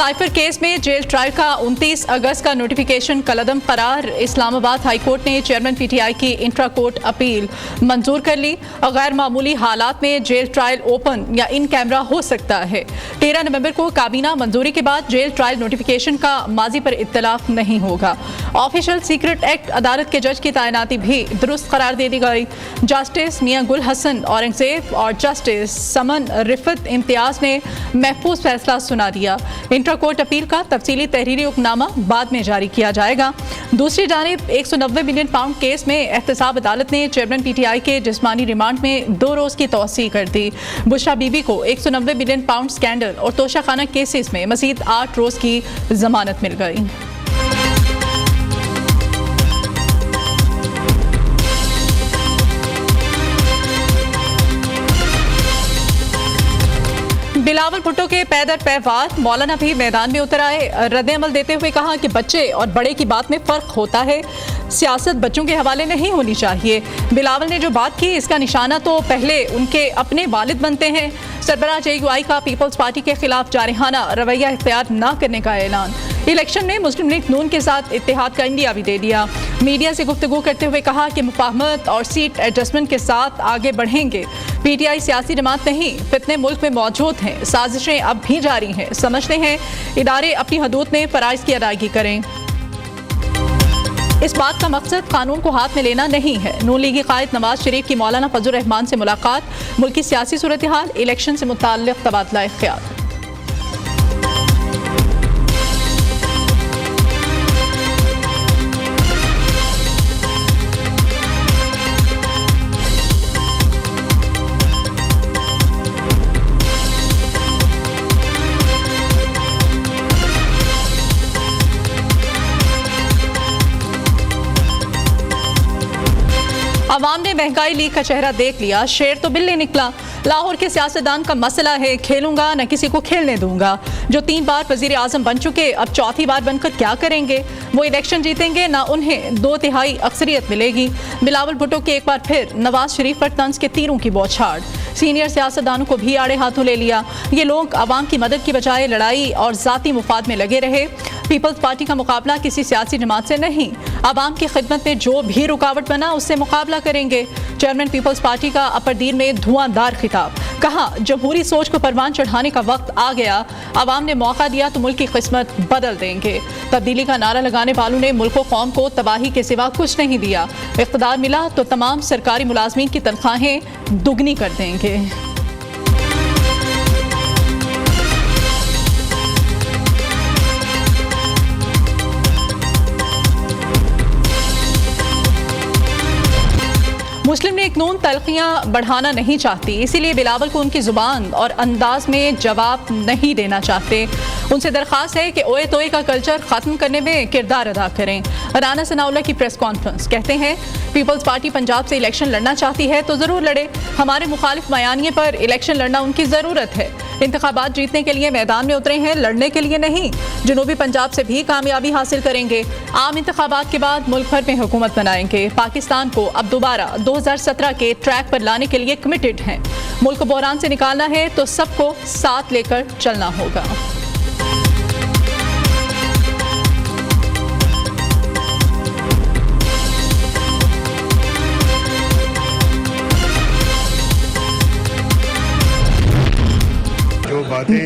Cipher case में jail trial का 29 अगस्त का नोटिफिकेशन कलअदम करार। इस्लामाबाद हाई कोर्ट ने चेयरमैन पीटीआई की इंट्रा कोर्ट अपील मंजूर कर ली। गैर मामूली हालात में जेल ट्रायल ओपन या इन कैमरा हो सकता है। 13 नवंबर को काबीना मंजूरी के बाद जेल ट्रायल नोटिफिकेशन का माजी पर इत्तलाफ नहीं होगा। ऑफिशियल सीक्रेट एक्ट अदालत के जज की तैनाती भी दुरुस्त करार दे दी गई। जस्टिस मियां गुल हसन औरंगजेब और जस्टिस समन रिफत इम्तियाज ने महफूज फैसला सुना दिया। इंट्रा कोर्ट अपील का तफसीली तहरीरी हुक्मनामा बाद में जारी किया जाएगा। दूसरी जानिब 190 मिलियन पाउंड केस में एहतसाब अदालत ने चेयरमैन पीटीआई के जिस्मानी रिमांड में 2 रोज की तौसी कर दी। बुशरा बीबी को 190 मिलियन पाउंड स्कैंडल और तोशाखाना केसेस में मजीद 8 रोज की जमानत मिल गई। बिलावल भुट्टो के पैदर पैवार मौलाना भी मैदान में उतर आए। रद्द-ए-अमल देते हुए कहा कि बच्चे और बड़े की बात में फ़र्क होता है, सियासत बच्चों के हवाले नहीं होनी चाहिए। बिलावल ने जो बात की इसका निशाना तो पहले उनके अपने वालिद बनते हैं। सरबराह JUI का पीपल्स पार्टी के खिलाफ जारहाना रवैया इख्तियार न करने का ऐलान। इलेक्शन में मुस्लिम लीग नून के साथ इत्तेहाद का इंडिया भी दे दिया। मीडिया से गुफ्तगू करते हुए कहा कि मुफाहमत और सीट एडजस्टमेंट के साथ आगे बढ़ेंगे। पीटीआई सियासी जमात नहीं, फितने मुल्क में मौजूद हैं, साजिशें अब भी जारी हैं। समझते हैं इदारे अपनी हदूद में फराइज की अदायगी करें। इस बात का मकसद कानून को हाथ में लेना नहीं है। नून लीगी कायद नवाज शरीफ की मौलाना फजल रहमान से मुलाकात, मुल्क की सियासी सूरत हाल, इलेक्शन से मुताल्लिक तबादला ख्याल। अवाम ने महंगाई लीग का चेहरा देख लिया, शेर तो बिल्ली निकला। लाहौर के सियासतदान का मसला है, खेलूंगा न किसी को खेलने दूंगा। जो 3 बार वजीर आजम बन चुके अब 4थी बार बनकर क्या करेंगे? वो इलेक्शन जीतेंगे ना उन्हें 2/3 अक्सरियत मिलेगी। बिलावल भुट्टो की एक बार फिर नवाज शरीफ पर तंज के तीरों की बौछार। सीनियर सियासतदानों को भी आड़े हाथों ले लिया। ये लोग अवाम की मदद की बजाय लड़ाई और जाती मुफाद में लगे रहे। पीपल्स पार्टी का मुकाबला किसी सियासी जमात से नहीं, अवाम की खिदमत में जो भी रुकावट बना उससे मुकाबला करेंगे। चेयरमैन पीपल्स पार्टी का अपरदीन में धुआंधार खिताब। कहा जमहूरी सोच को परवान चढ़ाने का वक्त आ गया। अवाम ने मौका दिया तो मुल्क की किस्मत बदल देंगे। तब्दीली का नारा लगाने वालों ने मुल्क व कौम को तबाही के सिवा कुछ नहीं दिया। इख्तिदार मिला तो तमाम सरकारी मुलाजमीन की तनख्वाहें दुगनी कर देंगे। मुस्लिम लीग नून तलखियां बढ़ाना नहीं चाहती, इसीलिए बिलावल को उनकी जुबान और अंदाज में जवाब नहीं देना चाहते। उनसे दरख्वास्त है कि ओए तोए का कल्चर खत्म करने में किरदार अदा करें। राना सनाउल्लाह की प्रेस कॉन्फ्रेंस, कहते हैं पीपल्स पार्टी पंजाब से इलेक्शन लड़ना चाहती है तो ज़रूर लड़े। हमारे मुखालिफ बयानिए पर इलेक्शन लड़ना उनकी ज़रूरत है। इंतखाबात जीतने के लिए मैदान में उतरे हैं, लड़ने के लिए नहीं। जनूबी पंजाब से भी कामयाबी हासिल करेंगे। आम इंतखाबात के बाद मुल्क भर में हुकूमत बनाएंगे। पाकिस्तान को अब दोबारा 2017 के ट्रैक पर लाने के लिए कमिटेड हैं। मुल्क को बहरान से निकालना है तो सबको साथ लेकर चलना होगा। जो बातें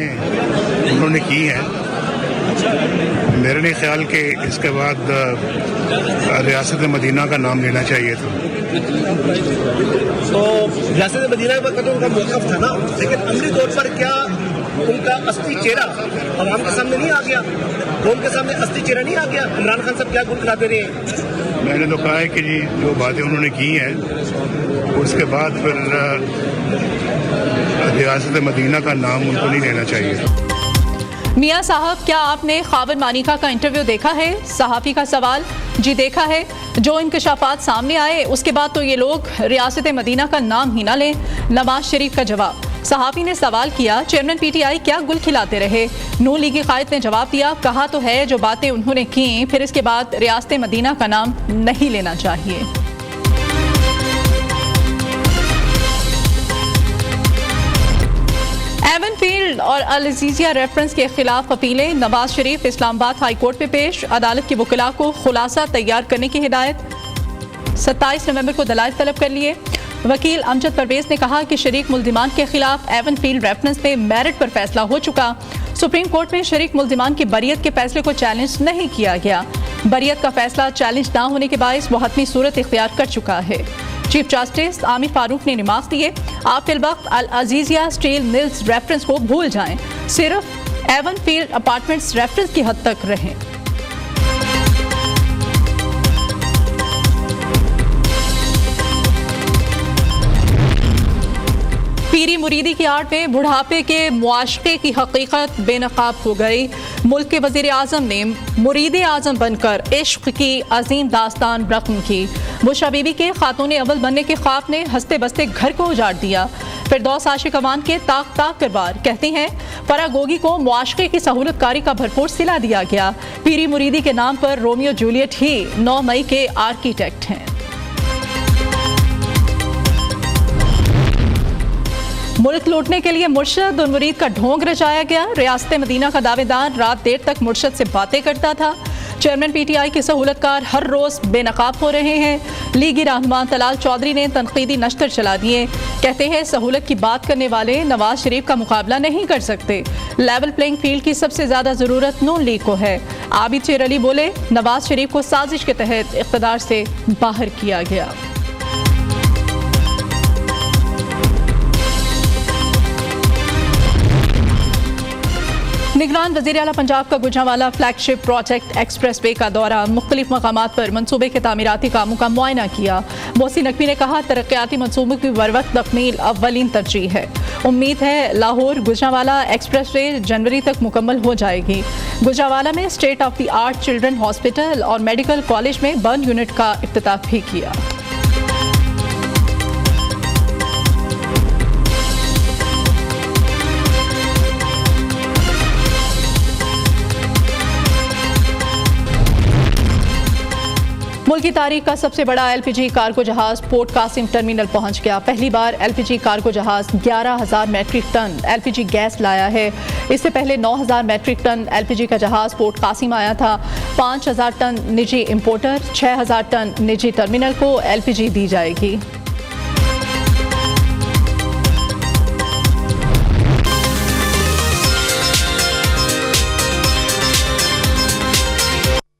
उन्होंने की हैं, मेरे नहीं ख्याल कि इसके बाद रियासत मदीना का नाम लेना चाहिए था। तो रियासत मदीना का तो उनका मौक़िफ़ था ना, लेकिन अमली तौर पर क्या उनका असली चेहरा अवाम के सामने नहीं आ गया? कौम के सामने असली चेहरा नहीं आ गया? इमरान खान साहब क्या गुनगुनाते रहे हैं? मैंने तो कहा है कि जी जो बातें उन्होंने की हैं उसके बाद फिर रियासत मदीना का नाम उनको नहीं लेना चाहिए। मियां साहब, क्या आपने ख़ाबिर मानिका का इंटरव्यू देखा है? सहाफ़ी का सवाल, जी देखा है। जो इंकशाफात सामने आए उसके बाद तो ये लोग रियासत मदीना का नाम ही ना लें। नवाज शरीफ का जवाब, सहाफ़ी ने सवाल किया चेयरमैन पीटीआई क्या गुल खिलाते रहे? नून लीगी कायद ने जवाब दिया, कहा तो है जो बातें उन्होंने की फिर इसके बाद रियासत मदीना का नाम नहीं लेना चाहिए। एवनफील्ड फील्ड और अल अजीजिया रेफरेंस के खिलाफ अपीलें। नवाज शरीफ इस्लामाबाद हाई कोर्ट में पेश। अदालत की वकिला को खुलासा तैयार करने की हिदायत। 27 नवंबर को दलाइल तलब कर लिए। वकील अमजद परवेज ने कहा कि शरीक मुल्जिमान के खिलाफ एवन फील्ड रेफरेंस में मेरिट पर फैसला हो चुका। सुप्रीम कोर्ट में शरीक मुल्जिमान की बरियत के फैसले को चैलेंज नहीं किया गया। बरियत का फैसला चैलेंज ना होने के बायस वो हतमी सूरत इख्तियार कर चुका है। चीफ जस्टिस आमिर फारूक ने रिमार्क्स दिए, आप फिलवक्त अल अजीजिया स्टील मिल्स रेफरेंस को भूल जाएं, सिर्फ एवन फील्ड अपार्टमेंट्स रेफरेंस की हद तक रहें। पीरी मुरीदी की आड़ में बुढ़ापे के मुआशके की हकीकत बेनकाब हो गई। मुल्क के वजीर आजम ने मुरीद आजम बनकर इश्क की अजीम दास्तान रकम की। बुशरा बीबी के खातून अव्वल बनने के ख्वाब ने हंसते बसते घर को उजाड़ दिया। फिरदौस आशिक अमान के ताक ताक करवार कहती हैं, फरागोगी को मुआशके की सहूलतकारी का भरपूर सिला दिया गया। पीरी मुरीदी के नाम पर रोमियो जूलियट ही 9 मई के आर्किटेक्ट हैं। मुल्क लूटने के लिए मुर्शद और मुरीद का ढोंग रचाया गया। रियासत मदीना का दावेदार रात देर तक मुर्शद से बातें करता था। चेयरमैन पीटीआई के सहूलतकार हर रोज बेनकाब हो रहे हैं। लीगी रहनुमा तलाल चौधरी ने तनकीदी नश्तर चला दिए। कहते हैं सहूलत की बात करने वाले नवाज शरीफ का मुकाबला नहीं कर सकते। लेवल प्लेइंग फील्ड की सबसे ज्यादा जरूरत नून लीग को है। आबिद शेर अली बोले, नवाज शरीफ को साजिश के तहत इख्तिदार से बाहर किया गया। निगरान वज़ीर आला पंजाब का Gujranwala flagship project express way का दौरा। मुख्तलिफ मकामात पर मनसूबे के तामीराती कामों का मुआयना किया। मोहसिन नकवी ने कहा, तरक्याती मनसूबों की बरवक्त तकमील अव्वलीन तरजीह है। उम्मीद है लाहौर गुजरांवाला एक्सप्रेस वे जनवरी तक मुकम्मल हो जाएगी। गुजरांवाला में state of the art children hospital और मेडिकल कॉलेज में बर्न यूनिट का इफ्तिताह भी किया। मुल्क की तारीख का सबसे बड़ा एलपीजी कार्गो जहाज पोर्ट कासिम टर्मिनल पहुंच गया। पहली बार एलपीजी कार्गो जहाज 11,000 मैट्रिक टन एलपीजी गैस लाया है। इससे पहले 9,000 मैट्रिक टन एलपीजी का जहाज पोर्ट कासिम आया था। 5,000 टन निजी इंपोर्टर, 6,000 टन निजी टर्मिनल को एलपीजी दी जाएगी।